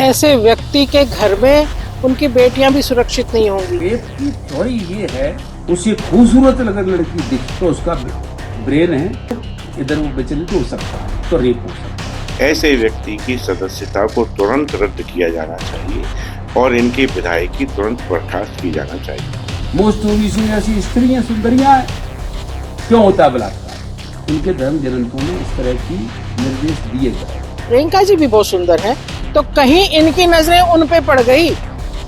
ऐसे व्यक्ति के घर में उनकी बेटियां भी सुरक्षित नहीं होंगी। रेप की थ्योरी ये है, उसे खूबसूरत अगर लड़की दिखे तो उसका ब्रेन है इधर वो विचलित हो सकता है, तो रेप हो सकता है। ऐसे व्यक्ति की सदस्यता को तुरंत रद्द किया जाना चाहिए और इनकी विधायकी तुरंत बर्खास्त की जाना चाहिए। मोस्ट ओबीसी ऐसी स्त्रियां सुंदरियां हैं, क्यों होता है बलात्कार? उनके धर्म ग्रंथों में इस तरह की निर्देश दिए गए। प्रियंका जी भी बहुत सुंदर हैं, तो कहीं इनकी नजरें उन पे पड़ गई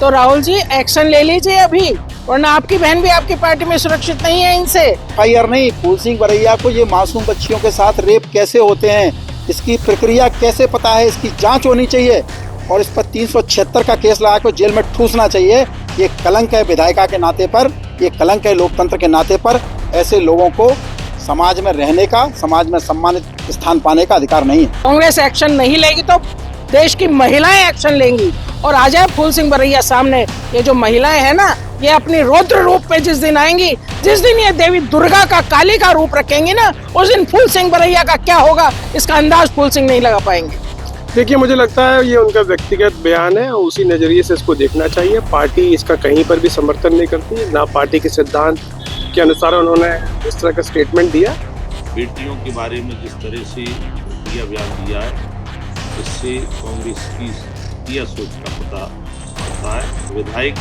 तो राहुल जी एक्शन ले लीजिए अभी, वरना आपकी बहन भी आपकी पार्टी में सुरक्षित नहीं है इनसे। फायर नहीं, फूल सिंह बरैया को ये मासूम बच्चियों के साथ रेप कैसे होते हैं, इसकी प्रक्रिया कैसे पता है, इसकी जांच होनी चाहिए और इस पर 376 का केस लगा कर जेल में ठूसना चाहिए। ये कलंक है विधायिका के नाते पर, ये कलंक है लोकतंत्र के नाते पर। ऐसे लोगों को समाज में रहने का, समाज में सम्मानित स्थान पाने का अधिकार नहीं है। कांग्रेस एक्शन नहीं लेगी तो देश की महिलाएं एक्शन लेंगी और आ जाए फूल सिंह बरैया सामने। ये जो महिलाएं हैं ना, ये अपनी रौद्र रूप पे जिस दिन आएंगी, जिस दिन ये देवी दुर्गा का, काली का रूप रखेंगी ना, उस दिन फूल सिंह बरैया का क्या होगा इसका अंदाज फूल सिंह नहीं लगा पाएंगे। देखिए, मुझे लगता है ये उनका व्यक्तिगत बयान है और उसी नजरिए से इसको देखना चाहिए। पार्टी इसका कहीं पर भी समर्थन नहीं करती, ना पार्टी के सिद्धांत के अनुसार उन्होंने इस तरह का स्टेटमेंट दिया। बेटियों के बारे में जिस तरह से यह बयान दिया है, इससे कांग्रेस की यह सोच का पता चलता है। विधायक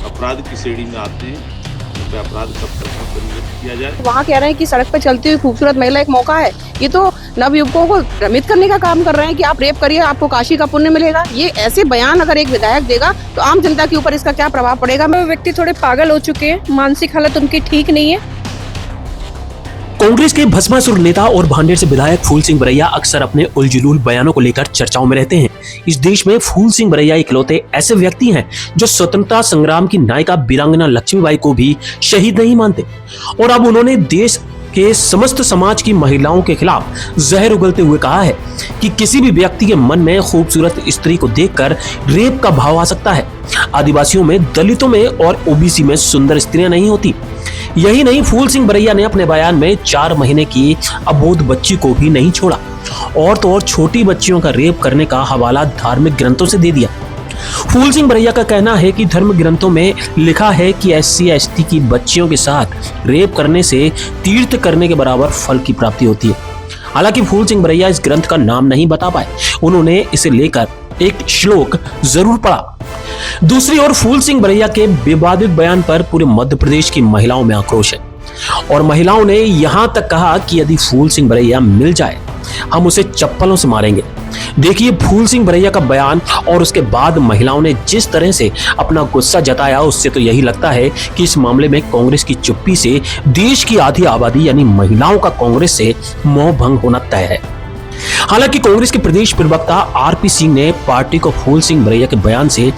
अपराध की श्रेणी में आते हैं, उन पर अपराध कब तक परिवर्तित किया जाए। वहाँ कह रहे हैं कि सड़क पर चलती हुई खूबसूरत महिला एक मौका है। ये तो नवयुवकों को भ्रमित करने का काम कर रहे हैं कि आप रेप करिए, आपको काशी का पुण्य मिलेगा। ये ऐसे बयान अगर एक विधायक देगा तो आम जनता के ऊपर इसका क्या प्रभाव पड़ेगा। वो व्यक्ति थोड़े पागल हो चुके हैं, मानसिक हालत उनकी ठीक नहीं है। कांग्रेस के भस्मासुर नेता और भांडेर से विधायक फूल सिंह बरैया अक्सर अपने उलझुल बयानों को लेकर चर्चाओं में रहते हैं। इस देश में फूल सिंह बरैया इकलौते ऐसे व्यक्ति हैं जो स्वतंत्रता संग्राम की नायिका वीरांगना लक्ष्मीबाई को भी शहीद नहीं मानते और अब उन्होंने देश के समस्त समाज की महिलाओं के खिलाफ जहर उगलते हुए कहा है कि किसी भी व्यक्ति के मन में खूबसूरत स्त्री को देखकर रेप का भाव आ सकता है। आदिवासियों में, दलितों में और ओबीसी में सुंदर स्त्रियां नहीं होती। यही नहीं, फूल सिंह बरैया ने अपने बयान में 4 महीने की अबोध बच्ची को भी नहीं छोड़ा और तो और छोटी बच्चियों का रेप करने का हवाला धार्मिक ग्रंथों से दे दिया। फूल सिंह बरैया का कहना है कि धर्म ग्रंथों में लिखा है कि SC ST की बच्चियों के साथ रेप करने से तीर्थ करने के बराबर फल की प्राप्ति होती है। हालांकि फूल सिंह बरैया इस ग्रंथ का नाम नहीं बता पाए। उन्होंने इसे लेकर एक श्लोक जरूर पढ़ा। दूसरी ओर फूल सिंह बरैया के विवादित बयान पर पूरे मध्य प्रदेश की महिलाओं में आक्रोश है और महिलाओं ने यहां तक कहा कि यदि फूल सिंह बरैया मिल जाए हम उसे चप्पलों से मारेंगे। देखिए फूल सिंह बरैया का बयान और उसके बाद महिलाओं ने जिस तरह से अपना गुस्सा जताया, उससे तो यही लगता है कि इस मामले में कांग्रेस की चुप्पी से देश की आधी आबादी यानी महिलाओं का कांग्रेस से मोह भंग होना तय है। हालांकि कांग्रेस के प्रदेश प्रवक्ता RP सिंह ने पार्टी को फूल सिंह बरैया के बयान से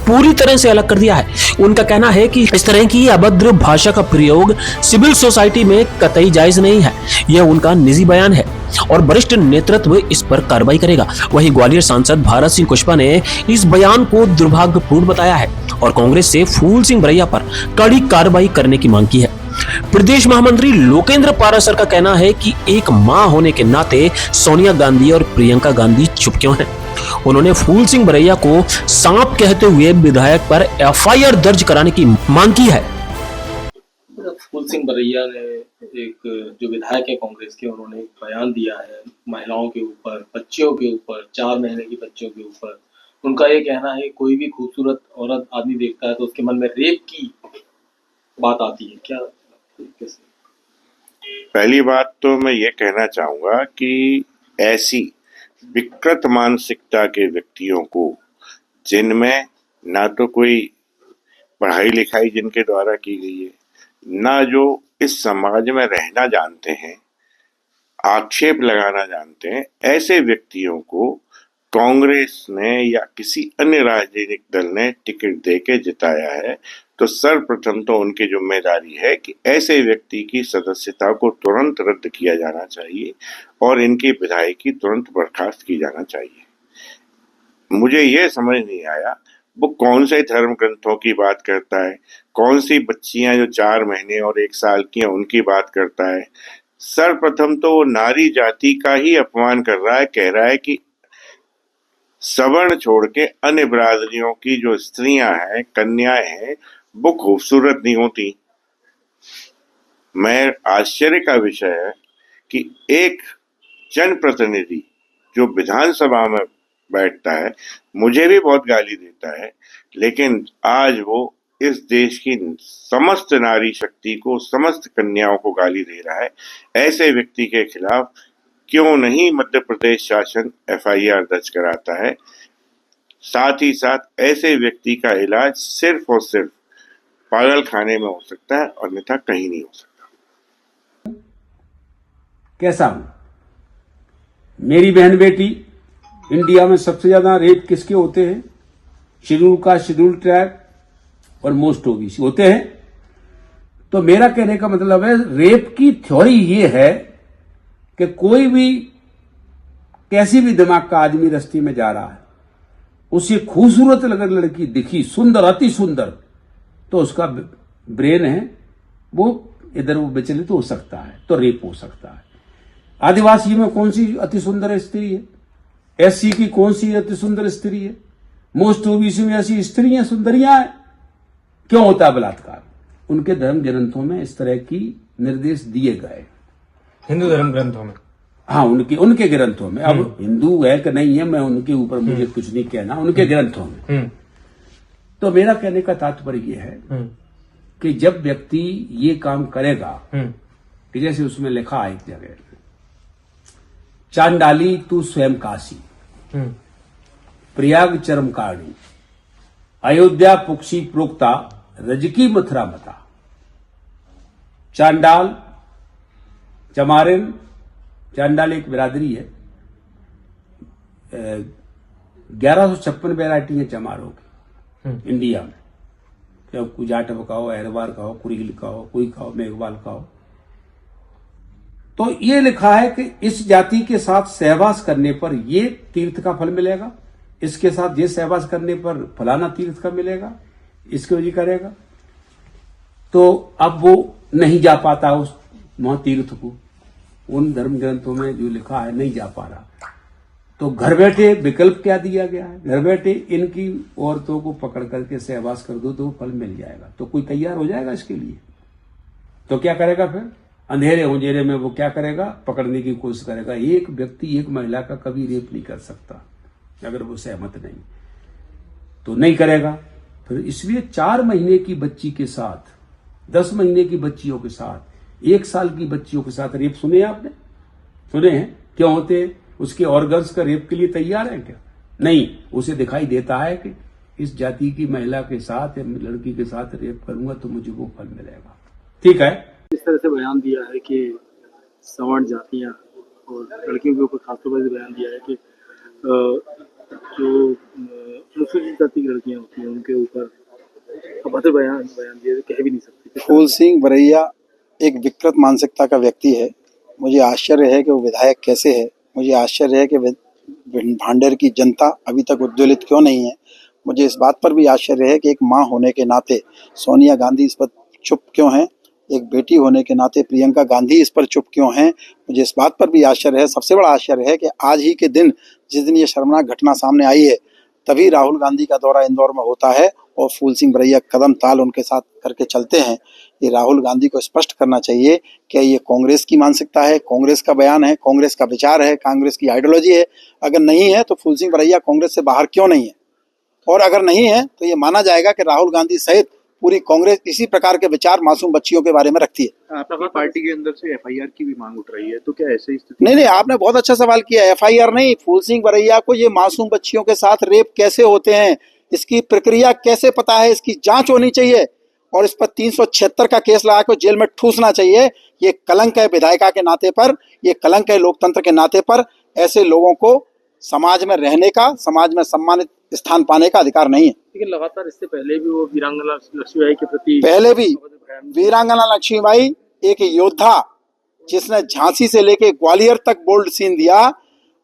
पूरी तरह से अलग कर दिया है। उनका कहना है कि इस तरह की अभद्र भाषा का प्रयोग सिविल सोसाइटी में कतई जायज नहीं है। यह उनका निजी बयान है और वरिष्ठ नेतृत्व इस पर कार्रवाई करेगा। वहीं ग्वालियर सांसद भारत सिंह कुशवाहा ने इस बयान को दुर्भाग्यपूर्ण बताया है और कांग्रेस से फूल सिंह बरैया पर कड़ी कार्रवाई करने की मांग की है। प्रदेश महामंत्री लोकेंद्र पारासर का कहना है कि एक मां होने के नाते सोनिया गांधी और प्रियंका गांधी चुप क्यों हैं। उन्होंने फूल सिंह बरैया को सांप कहते हुए विधायक पर FIR दर्ज कराने की मांग की है। फूल सिंह बरैया ने एक जो विधायक है कांग्रेस के, उन्होंने एक बयान दिया है महिलाओं के ऊपर, बच्चियों के ऊपर, 4 महीने की बच्चियों के ऊपर। उनका ये कहना है कोई भी खूबसूरत औरत आदमी देखता है तो उसके मन में रेप की बात आती है। क्या कैसे? पहली बात तो मैं ये कहना चाहूंगा कि ऐसी विकृत मानसिकता के व्यक्तियों को, जिनमें ना तो कोई पढ़ाई लिखाई जिनके द्वारा की गई है, ना जो इस समाज में रहना जानते हैं, आक्षेप लगाना जानते हैं, ऐसे व्यक्तियों को कांग्रेस ने या किसी अन्य राजनीतिक दल ने टिकट देके जिताया है, तो सर्वप्रथम तो उनकी जिम्मेदारी है कि ऐसे व्यक्ति की सदस्यता को तुरंत रद्द किया जाना चाहिए और इनकी विधायकी तुरंत बर्खास्त की जाना चाहिए। मुझे यह समझ नहीं आया वो कौन से धर्म ग्रंथों की बात करता है, कौन सी बच्चियां जो 4 महीने और 1 साल की हैं उनकी बात करता है। सर्वप्रथम तो वो नारी जाति का ही अपमान कर रहा है, कह रहा है कि सवर्ण छोड़ के अन्य बिरादरियों की जो स्त्रियां हैं, कन्याएं हैं, वो खूबसूरत नहीं होती। मैं आश्चर्य का विषय है कि एक जनप्रतिनिधि जो विधानसभा में बैठता है, मुझे भी बहुत गाली देता है, लेकिन आज वो इस देश की समस्त नारी शक्ति को, समस्त कन्याओं को गाली दे रहा है। ऐसे व्यक्ति के खिलाफ क्यों नहीं मध्य प्रदेश शासन FIR दर्ज कराता है? साथ ही साथ ऐसे व्यक्ति का इलाज सिर्फ और सिर्फ पागल खाने में हो सकता है, अन्यथा कहीं नहीं हो सकता। कैसा हूं? मेरी बहन बेटी, इंडिया में सबसे ज्यादा रेप किसके होते हैं? शेड्यूल कास्ट, शेड्यूल ट्राइब और मोस्ट ओबीसी होते हैं। तो मेरा कहने का मतलब है, रेप की थ्योरी ये है कि कोई भी, कैसी भी दिमाग का आदमी रास्ते में जा रहा है, उसे खूबसूरत अगर लड़की दिखी, सुंदर, अति सुंदर, तो उसका ब्रेन है वो इधर वो विचलित हो सकता है, तो रेप हो सकता है। आदिवासी में कौन सी अति सुंदर स्त्री है? SC की कौन सी अति सुंदर स्त्री है? मोस्ट ओबीसी में ऐसी स्त्रियां, सुंदरियां हैं। क्यों होता है बलात्कार? उनके धर्म ग्रंथों में इस तरह की निर्देश दिए गए, हिंदू धर्म ग्रंथों में। हाँ, उनके ग्रंथों में। अब हिंदू है कि नहीं है, मैं उनके ऊपर मुझे कुछ नहीं कहना, उनके ग्रंथों में। तो मेरा कहने का तात्पर्य यह है कि जब व्यक्ति ये काम करेगा, कि जैसे उसमें लिखा है एक जगह, चांडाली तू स्वयं काशी, प्रयाग चरमकारणी, अयोध्या पुक्षी प्रोक्ता, रजकी मथुरा मता। चांडाल, चमारिन, चांडाल एक बिरादरी है। 1156 वैरायटी है चमारों की इंडिया में। क्या कोई जाटव का हो, अहरवार का हो, कुरील का हो, कोई का हो, मेघवाल का हो। तो ये लिखा है कि इस जाति के साथ सहवास करने पर ये तीर्थ का फल मिलेगा, इसके साथ ये सहवास करने पर फलाना तीर्थ का मिलेगा, इसको ये करेगा। तो अब वो नहीं जा पाता उस वहां तीर्थ को, उन धर्म ग्रंथों में जो लिखा है नहीं जा पा रहा। तो घर बैठे विकल्प क्या दिया गया है? घर बैठे इनकी औरतों को पकड़ करके सहवास कर दो तो फल मिल जाएगा। तो कोई तैयार हो जाएगा इसके लिए? तो क्या करेगा फिर? अंधेरे उंजेरे में वो क्या करेगा? पकड़ने की कोशिश करेगा। एक व्यक्ति एक महिला का कभी रेप नहीं कर सकता अगर वो सहमत नहीं, तो नहीं करेगा। फिर इसलिए 4 महीने की बच्ची के साथ, 10 महीने की बच्चियों के साथ, 1 साल की बच्चियों के साथ रेप सुने आपने? सुने हैं? क्यों होते हैं? उसके ऑर्गन्स का रेप के लिए तैयार है क्या? नहीं, उसे दिखाई देता है कि इस जाति की महिला के साथ या लड़की के साथ रेप करूंगा तो मुझे वो फल मिलेगा। ठीक है। इस तरह से बयान दिया है कि सवर्ण जातियां और लड़कियों के ऊपर खासतौर पर बयान दिया है कि जो अनुसूचित जाति की लड़कियां होती हैं उनके ऊपर अभद्र बयान दिया, कह भी नहीं सकते। फूल सिंह बरैया एक विकृत मानसिकता का व्यक्ति है। मुझे आश्चर्य है कि वो विधायक कैसे है। मुझे आश्चर्य है कि भांडेर की जनता अभी तक उद्वेलित क्यों नहीं है। मुझे इस बात पर भी आश्चर्य है कि एक मां होने के नाते सोनिया गांधी इस पर चुप क्यों हैं, एक बेटी होने के नाते प्रियंका गांधी इस पर चुप क्यों हैं। मुझे इस बात पर भी आश्चर्य है। सबसे बड़ा आश्चर्य है कि आज ही के दिन, जिस दिन ये शर्मनाक घटना सामने आई है, तभी राहुल गांधी का दौरा इंदौर में होता है और फूल सिंह बरैया कदम ताल उनके साथ करके चलते हैं। ये राहुल गांधी को स्पष्ट करना चाहिए कि ये कांग्रेस की मानसिकता है, कांग्रेस का बयान है, कांग्रेस का विचार है, कांग्रेस की आइडियोलॉजी है। अगर नहीं है तो फूल सिंह बरैया कांग्रेस से बाहर क्यों नहीं है? और अगर नहीं है तो ये माना जाएगा कि राहुल गांधी सहित पूरी कांग्रेस इसी प्रकार के विचार मासूम बच्चियों के बारे में रखती है। आपकी पार्टी के अंदर से FIR की भी मांग उठ रही है, तो क्या ऐसे स्थिति? नहीं, आपने बहुत अच्छा सवाल किया। FIR नहीं, फूल सिंह बरैया को ये मासूम बच्चियों के साथ रेप कैसे होते हैं, इसकी प्रक्रिया कैसे पता है, इसकी जांच होनी चाहिए और इस पर 376 का केस लगा कर जेल में ठूसना चाहिए। ये कलंक है विधायिका के नाते पर, ये कलंक है लोकतंत्र के नाते पर। ऐसे लोगों को समाज में रहने का, समाज में सम्मानित स्थान पाने का अधिकार नहीं है। लेकिन लगातार इससे पहले भी वो वीरांगना लक्ष्मीबाई के प्रति, पहले भी वीरांगना लक्ष्मीबाई एक योद्धा जिसने झांसी से लेके ग्वालियर तक बोल्ड सीन दिया,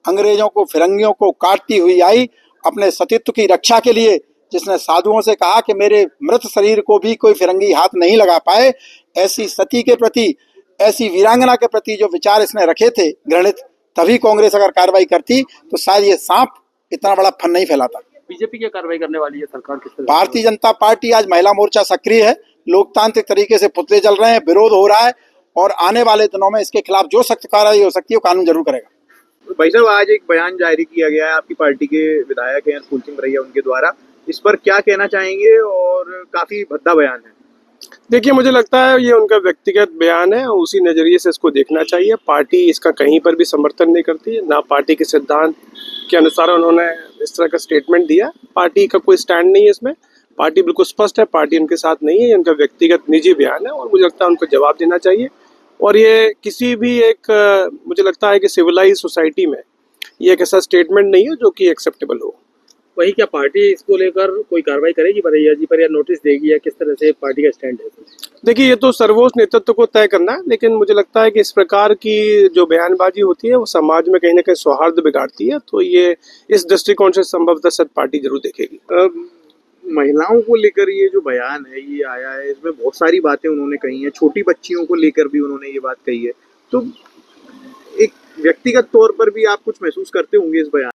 अंग्रेजों को, फिरंगियों को काटती हुई आई अपने सतीत्व की रक्षा के लिए, जिसने साधुओं से कहा कि मेरे मृत शरीर को भी कोई फिरंगी हाथ नहीं लगा पाए। ऐसी सती के प्रति, ऐसी वीरांगना के प्रति जो विचार इसने रखे थे घृणित, तभी कांग्रेस अगर कार्रवाई करती तो शायद ये सांप इतना बड़ा फन नहीं फैलाता। बीजेपी क्या कार्रवाई करने वाली है सरकार किस तरह? भारतीय जनता पार्टी आज महिला मोर्चा सक्रिय है, लोकतांत्रिक तरीके से पुतले जल रहे हैं, विरोध हो रहा है और आने वाले दिनों में इसके खिलाफ जो सख्त कार्रवाई हो सकती है वो कानून जरूर करेगा। भाई साहब, आज एक बयान जारी किया गया है, आपकी पार्टी के विधायक हैं फूल सिंह बरैया, उनके द्वारा, इस पर क्या कहना चाहेंगे? और काफी भद्दा बयान है। देखिए, मुझे लगता है ये उनका व्यक्तिगत बयान है और उसी नज़रिए से इसको देखना चाहिए। पार्टी इसका कहीं पर भी समर्थन नहीं करती है, ना पार्टी के सिद्धांत के अनुसार उन्होंने इस तरह का स्टेटमेंट दिया। पार्टी का कोई स्टैंड नहीं है इसमें, पार्टी बिल्कुल स्पष्ट है, पार्टी उनके साथ नहीं है। ये उनका व्यक्तिगत निजी बयान है और मुझे लगता है उनको जवाब देना चाहिए। और ये किसी भी एक मुझे लगता है कि सिविलाइज सोसाइटी में ये एक ऐसा स्टेटमेंट नहीं है जो कि एक्सेप्टेबल हो। वही क्या पार्टी इसको लेकर कोई कार्रवाई करेगी बरैया जी पर, या नोटिस देगी, या किस तरह से पार्टी का स्टैंड है? देखिए, ये तो सर्वोच्च नेतृत्व को तय करना है, लेकिन मुझे लगता है कि इस प्रकार की जो बयानबाजी होती है वो समाज में कहीं ना कहीं सौहार्द बिगाड़ती है। तो ये इस दृष्टिकोण से संभवतः सब पार्टी जरूर देखेगी। महिलाओं को लेकर ये जो बयान है ये आया है, इसमें बहुत सारी बातें उन्होंने कही हैं, छोटी बच्चियों को लेकर भी उन्होंने ये बात कही है। तो एक व्यक्तिगत तौर पर भी आप कुछ महसूस करते होंगे इस बयान